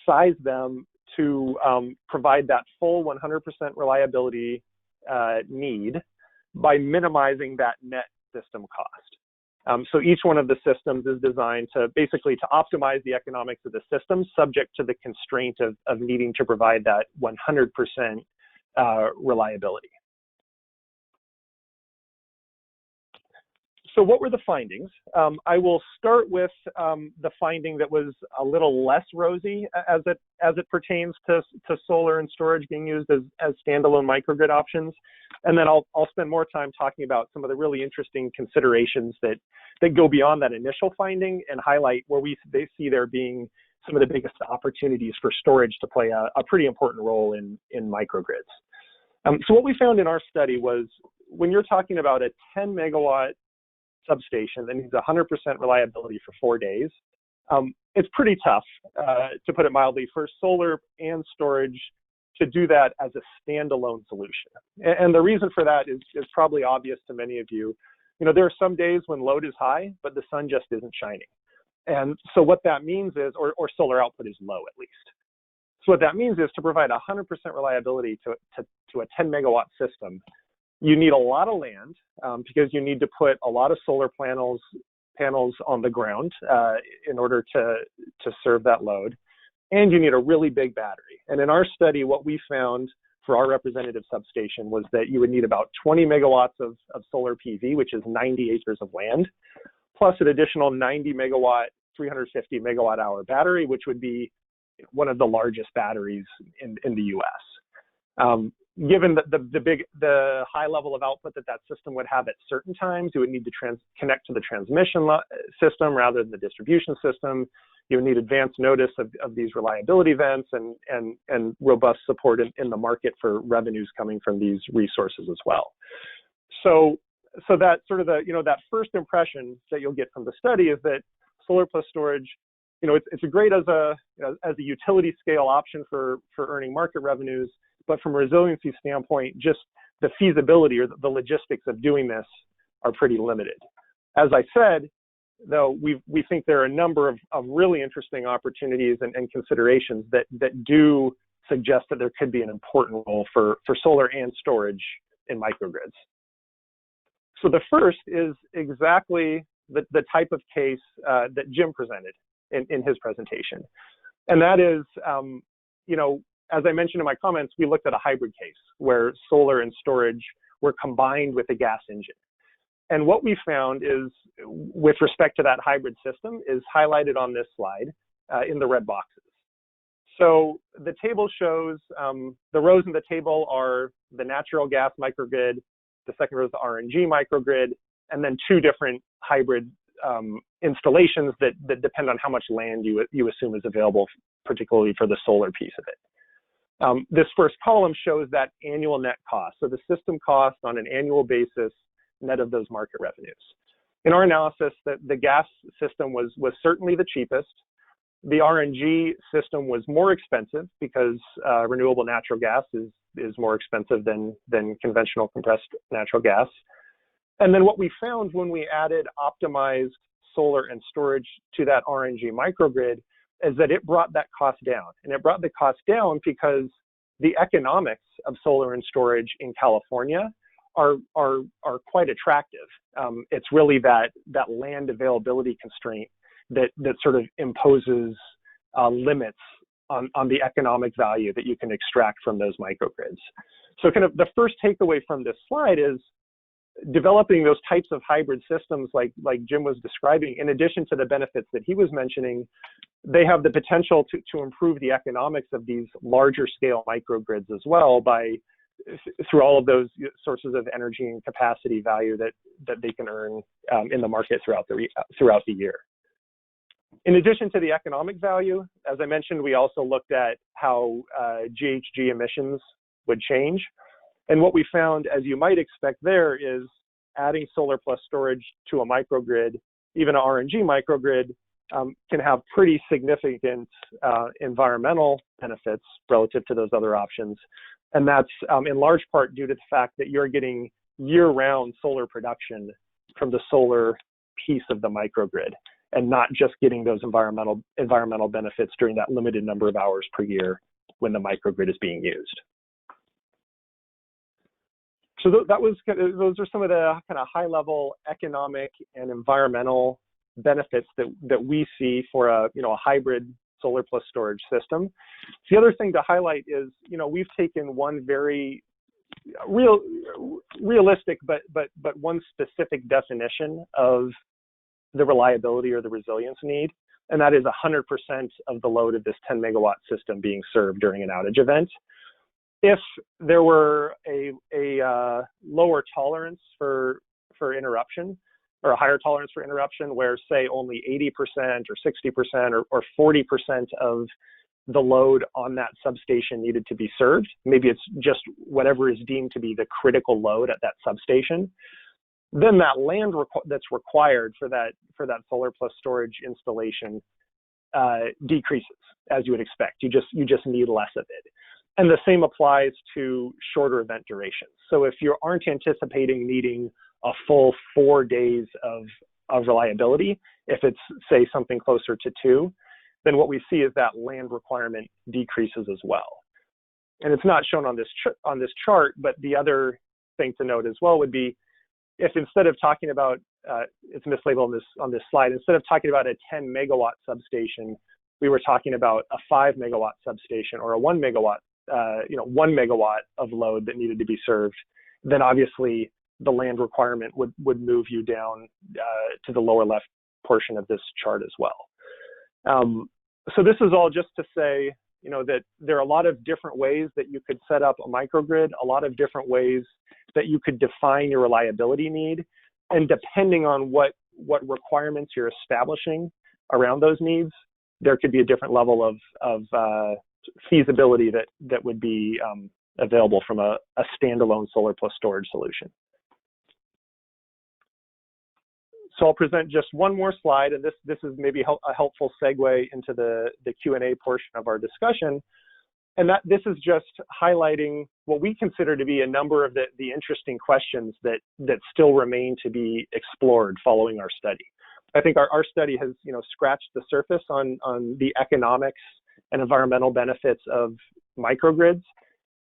size them to provide that full 100% reliability need by minimizing that net system cost. So each one of the systems is designed to basically to optimize the economics of the system, subject to the constraint of needing to provide that 100% reliability. So what were the findings? I will start with the finding that was a little less rosy as it pertains to solar and storage being used as standalone microgrid options. And then I'll spend more time talking about some of the really interesting considerations that go beyond that initial finding and highlight where they see there being some of the biggest opportunities for storage to play a pretty important role in microgrids. So what we found in our study was, when you're talking about a 10 megawatt substation that needs 100% reliability for 4 days, it's pretty tough, to put it mildly, for solar and storage to do that as a standalone solution. And the reason for that is probably obvious to many of you. You know, there are some days when load is high, but the sun just isn't shining. And so what that means is, or solar output is low at least. So what that means is, to provide 100% reliability to a 10 megawatt system, you need a lot of land, because you need to put a lot of solar panels on the ground in order to serve that load. And you need a really big battery. And in our study, what we found for our representative substation was that you would need about 20 megawatts of solar PV, which is 90 acres of land, plus an additional 90 megawatt, 350 megawatt hour battery, which would be one of the largest batteries in the US. Given the high level of output that system would have at certain times, you would need to connect to the transmission system rather than the distribution system. You would need advance notice of these reliability events and robust support in the market for revenues coming from these resources as well. So that sort of that first impression that you'll get from the study is that solar plus storage, it's a great as a utility scale option for earning market revenues. But from a resiliency standpoint, just the feasibility or the logistics of doing this are pretty limited. As I said, though, we think there are a number of really interesting opportunities and considerations that do suggest that there could be an important role for solar and storage in microgrids. So the first is exactly the type of case that Jim presented in his presentation. And that is, as I mentioned in my comments, we looked at a hybrid case where solar and storage were combined with a gas engine. And what we found is, with respect to that hybrid system, is highlighted on this slide in the red boxes. So the table shows, the rows in the table are the natural gas microgrid, the second row is the RNG microgrid, and then two different hybrid installations that depend on how much land you assume is available, particularly for the solar piece of it. This first column shows that annual net cost, so the system cost on an annual basis, net of those market revenues. In our analysis, the gas system was certainly the cheapest. The RNG system was more expensive because renewable natural gas is more expensive than conventional compressed natural gas. And then what we found when we added optimized solar and storage to that RNG microgrid is that it brought that cost down. And it brought the cost down because the economics of solar and storage in California are quite attractive. It's really that land availability constraint that sort of imposes limits on the economic value that you can extract from those microgrids. So kind of the first takeaway from this slide is developing those types of hybrid systems like Jim was describing, in addition to the benefits that he was mentioning, they have the potential to improve the economics of these larger scale microgrids as well through all of those sources of energy and capacity value that they can earn in the market throughout the year. In addition to the economic value, as I mentioned, we also looked at how GHG emissions would change. And what we found, as you might expect there, is adding solar plus storage to a microgrid, even an RNG microgrid, can have pretty significant environmental benefits relative to those other options. And that's in large part due to the fact that you're getting year-round solar production from the solar piece of the microgrid, and not just getting those environmental benefits during that limited number of hours per year when the microgrid is being used. So those are some of the kind of high-level economic and environmental benefits that we see for a hybrid solar plus storage system. The other thing to highlight is we've taken one very realistic but one specific definition of the reliability or the resilience need, and that is 100% of the load of this 10 megawatt system being served during an outage event. If there were a lower tolerance for interruption, or a higher tolerance for interruption, where say only 80% or 60% or 40% of the load on that substation needed to be served, maybe it's just whatever is deemed to be the critical load at that substation, then that land that's required for that solar plus storage installation decreases, as you would expect. You just need less of it. And the same applies to shorter event durations. So if you aren't anticipating needing a full 4 days of reliability, if it's say something closer to 2, then what we see is that land requirement decreases as well. And it's not shown on this chart, but the other thing to note as well would be, if instead of talking about, it's mislabeled on this slide, instead of talking about a 10 megawatt substation, we were talking about a 5 megawatt substation or a 1 megawatt, 1 megawatt of load that needed to be served, then obviously the land requirement would move you down to the lower left portion of this chart as well. So this is all just to say, that there are a lot of different ways that you could set up a microgrid, a lot of different ways that you could define your reliability need. And depending on what requirements you're establishing around those needs, there could be a different level of feasibility that would be available from a standalone solar plus storage solution. So I'll present just one more slide, and this is maybe a helpful segue into the Q&A portion of our discussion. And this is just highlighting what we consider to be a number of the interesting questions that still remain to be explored following our study. I think our study has scratched the surface on the economics and environmental benefits of microgrids.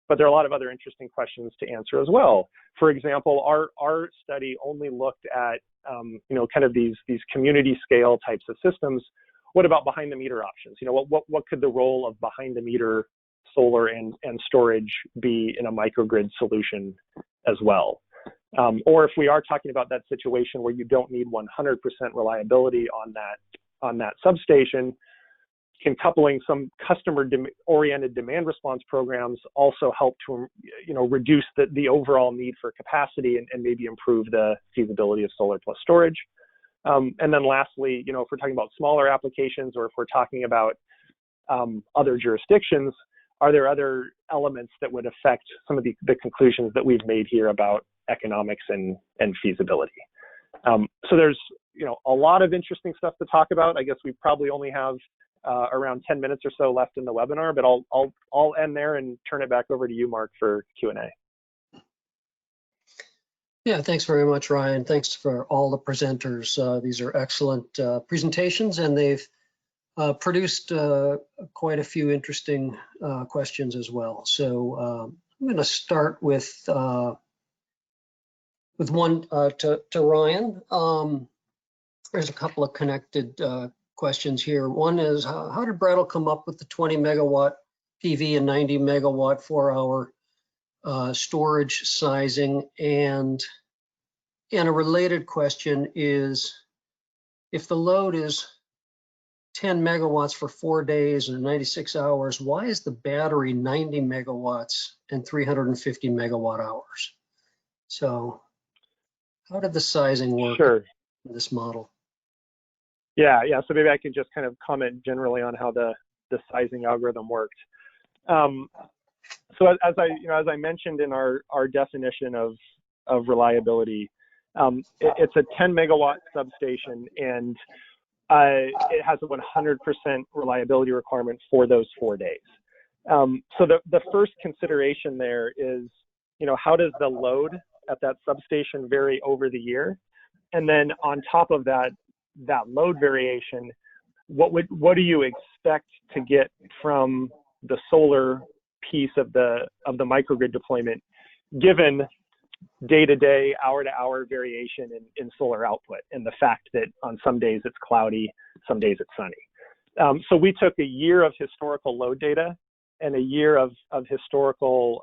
but there are a lot of other interesting questions to answer as well. For example, our study only looked at kind of these community scale types of systems. What about behind the meter options? What could the role of behind the meter solar and storage be in a microgrid solution as well? Or if we are talking about that situation where you don't need 100% reliability on that substation, can coupling some customer-oriented demand response programs also help to reduce the overall need for capacity and maybe improve the feasibility of solar plus storage? And then lastly, if we're talking about smaller applications, or if we're talking about other jurisdictions, are there other elements that would affect some of the conclusions that we've made here about economics and feasibility? So there's a lot of interesting stuff to talk about. I guess we probably only have around 10 minutes or so left in the webinar, but I'll end there and turn it back over to you, Mark, for Q&A. Yeah, thanks very much, Ryan. Thanks for all the presenters. These are excellent presentations, and they've produced quite a few interesting questions as well. So I'm going to start with one to Ryan. There's a couple of connected questions here. One is, how did Brattle come up with the 20 megawatt PV and 90 megawatt 4-hour storage sizing? And a related question is, if the load is 10 megawatts for 4 days and 96 hours, why is the battery 90 megawatts and 350 megawatt hours? So how did the sizing work in this model? Yeah. So maybe I can just kind of comment generally on how the sizing algorithm worked. So as I mentioned in our definition of reliability, it's a 10 megawatt substation, and it has a 100% reliability requirement for those 4 days. So the first consideration there is, how does the load at that substation vary over the year? And then on top of that load variation, what do you expect to get from the solar piece of the microgrid deployment, given day-to-day, hour-to-hour variation in solar output, and the fact that on some days it's cloudy, some days it's sunny? So we took a year of historical load data and a year of historical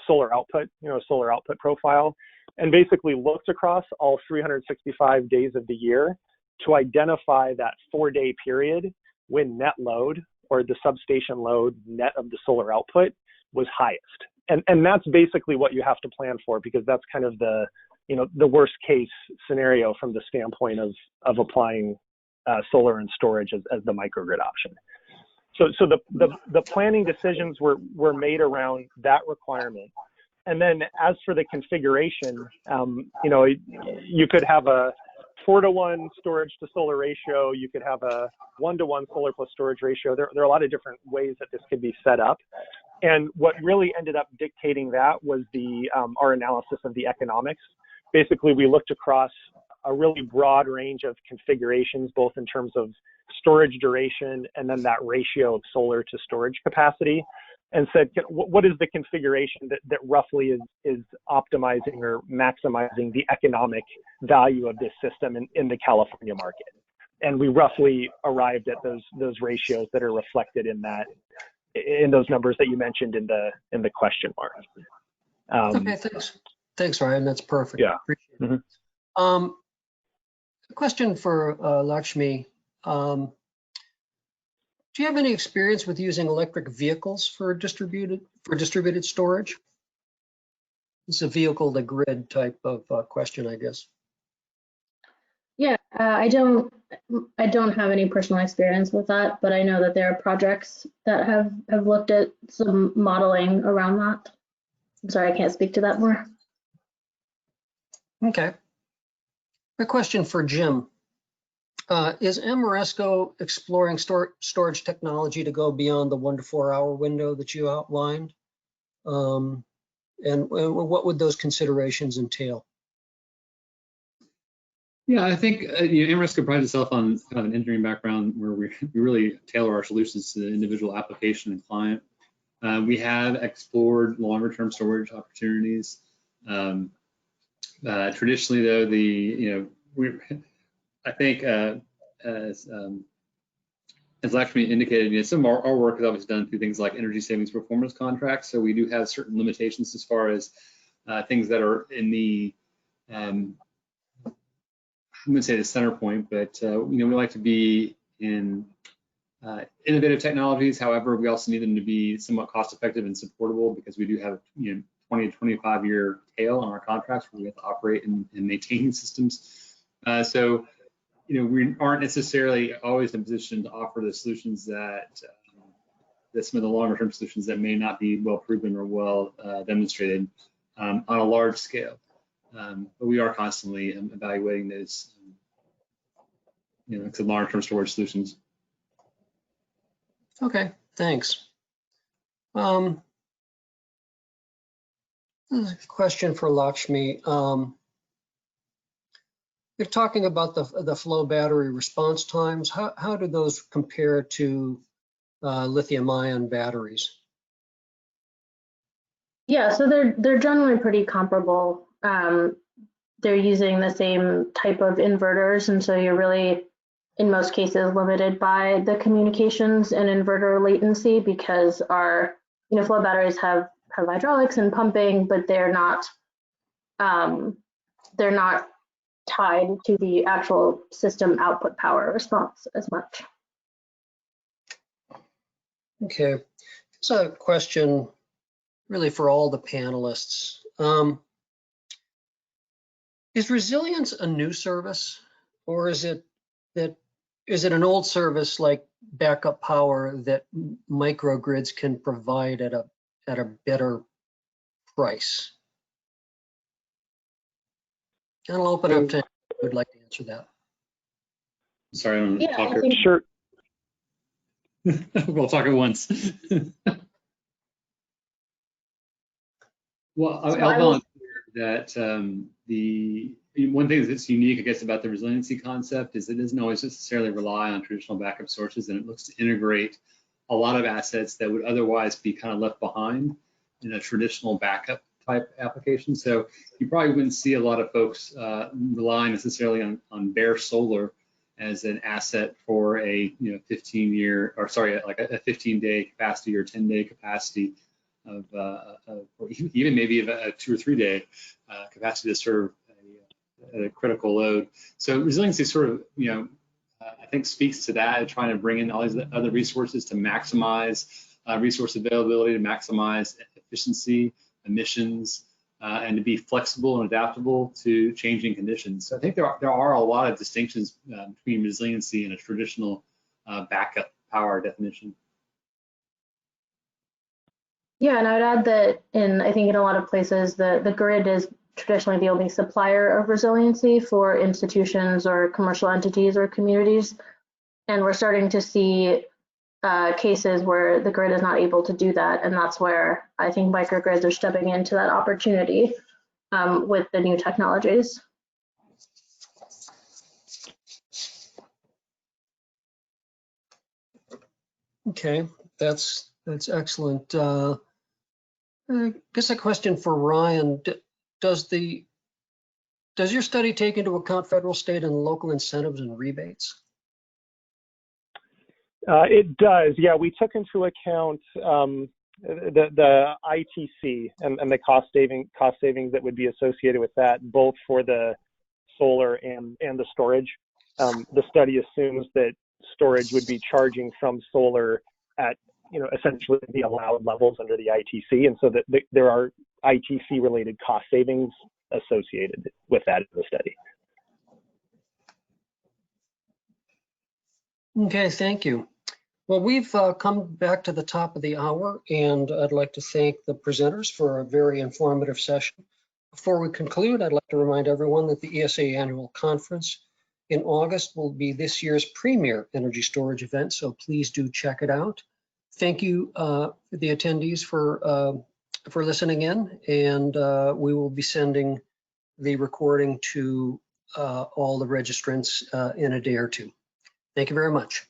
solar output, solar output profile, and basically looked across all 365 days of the year to identify that 4-day period when net load, or the substation load net of the solar output, was highest. And that's basically what you have to plan for, because that's kind of the worst case scenario from the standpoint of applying solar and storage as the microgrid option. So the planning decisions were made around that requirement. And then as for the configuration, you could have a 4-to-1 storage to solar ratio. You could have a 1-to-1 solar plus storage ratio. There are a lot of different ways that this could be set up. And what really ended up dictating that was our analysis of the economics. Basically, we looked across a really broad range of configurations, both in terms of storage duration and then that ratio of solar to storage capacity, and said, what is the configuration that roughly is optimizing or maximizing the economic value of this system in the California market? And we roughly arrived at those ratios that are reflected in those numbers that you mentioned in the question, Mark. Okay, thanks, Ryan. That's perfect. Yeah. Appreciate it. A question for Lakshmi. Do you have any experience with using electric vehicles for distributed storage? It's a vehicle to grid type of question, I guess. Yeah, I don't have any personal experience with that, but I know that there are projects that have looked at some modeling around that. I'm sorry, I can't speak to that more. Okay. A question for Jim. Is Ameresco exploring storage technology to go beyond the 1 to 4 hour window that you outlined? And what would those considerations entail? Yeah, I think Ameresco prides itself on kind of an engineering background where we really tailor our solutions to the individual application and client. We have explored longer-term storage opportunities. Traditionally, though, I think as Lakshmi indicated, some of our work is obviously done through things like energy savings performance contracts. So we do have certain limitations as far as things that are in the, I wouldn't say the center point, but we like to be in innovative technologies. However, we also need them to be somewhat cost effective and supportable, because we do have 20 to 25 year tail on our contracts where we have to operate and maintain systems. So we aren't necessarily always in a position to offer the solutions that some of the longer term solutions that may not be well proven or well demonstrated on a large scale. But we are constantly evaluating those longer term storage solutions. Okay, thanks. Question for Lakshmi. You're talking about the flow battery response times. How do those compare to lithium-ion batteries? Yeah, so they're generally pretty comparable. They're using the same type of inverters, and so you're really, in most cases, limited by the communications and inverter latency, because our flow batteries have hydraulics and pumping, but they're not tied to the actual system output power response as much. Okay, it's a question really for all the panelists. Is Resilience a new service, or is it an old service like backup power that microgrids can provide at a better price? And I'll open up to anyone who would like to answer that. Sorry, I'm Yeah, talker. Sure. We'll talk at once. Well, I'll volunteer that the one thing that's unique, I guess, about the resiliency concept is it doesn't always necessarily rely on traditional backup sources, and it looks to integrate a lot of assets that would otherwise be kind of left behind in a traditional backup type application. So you probably wouldn't see a lot of folks relying necessarily on bare solar as an asset for a 15-year, or sorry, like a 15-day capacity or 10-day capacity of or even maybe a 2 or 3 day capacity to serve a critical load. So resiliency sort of, I think speaks to that, trying to bring in all these other resources to maximize resource availability, to maximize efficiency, emissions, and to be flexible and adaptable to changing conditions. So I think there are a lot of distinctions between resiliency and a traditional backup power definition. Yeah, and I would add that I think in a lot of places, the grid is traditionally the only supplier of resiliency for institutions or commercial entities or communities. And we're starting to see cases where the grid is not able to do that. And that's where I think microgrids are stepping into that opportunity with the new technologies. Okay, that's excellent. I guess a question for Ryan. Does your study take into account federal, state, and local incentives and rebates? It does. Yeah, we took into account the ITC and the cost savings that would be associated with that, both for the solar and the storage. The study assumes that storage would be charging from solar at essentially the allowed levels under the ITC, and so that there are ITC related cost savings associated with that in the study. Okay, thank you. Well, we've come back to the top of the hour, and I'd like to thank the presenters for a very informative session. Before we conclude, I'd like to remind everyone that the ESA Annual Conference in August will be this year's premier energy storage event, so please do check it out. Thank you, the attendees, for listening in, and we will be sending the recording to all the registrants in a day or two. Thank you very much.